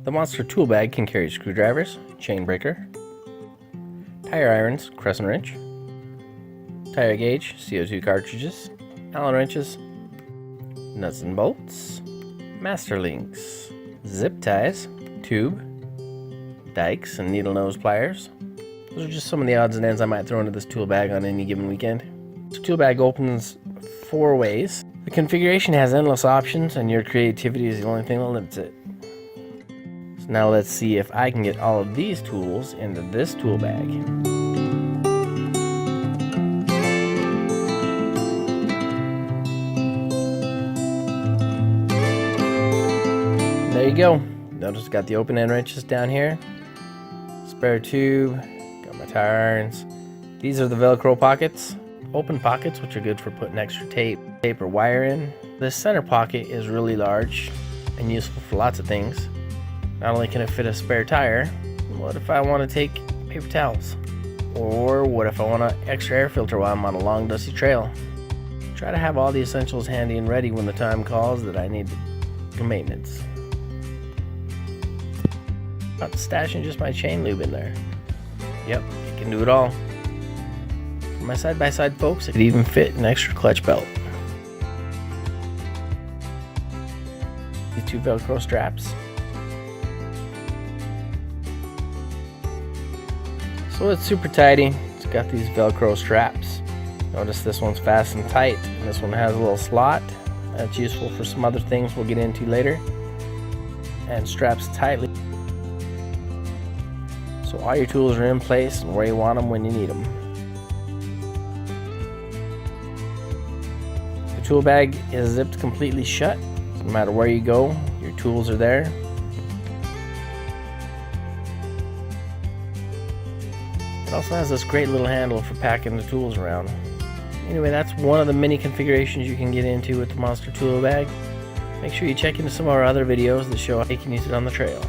The monster tool bag can carry screwdrivers, chain breaker, tire irons, crescent wrench, tire gauge, CO2 cartridges, Allen wrenches, nuts and bolts, master links, zip ties, tube, dikes, and needle nose pliers. Those are just some of the odds and ends I might throw into this tool bag on any given weekend. This tool bag opens 4 ways. The configuration has endless options, and your creativity is the only thing that limits it. So now let's see if I can get all of these tools into this tool bag. There you go. Notice got the open end wrenches down here, spare tube, got my tire irons. These are the Velcro pockets, open pockets, which are good for putting extra tape or wire in. This center pocket is really large and useful for lots of things. Not only can it fit a spare tire, what if I want to take paper towels? Or what if I want an extra air filter while I'm on a long dusty trail? Try to have all the essentials handy and ready when the time calls that I need for maintenance. Not stashing just my chain lube in there. Yep, it can do it all. For my side-by-side folks, it could even fit an extra clutch belt. These 2 Velcro straps. So it's super tidy. It's got these Velcro straps. Notice this one's fast and tight, and this one has a little slot. That's useful for some other things we'll get into later. And straps tightly, so all your tools are in place and where you want them when you need them. The tool bag is zipped completely shut, so no matter where you go, your tools are there. It also has this great little handle for packing the tools around. Anyway, that's one of the many configurations you can get into with the monster tool bag. Make sure you check into some of our other videos that show how you can use it on the trail.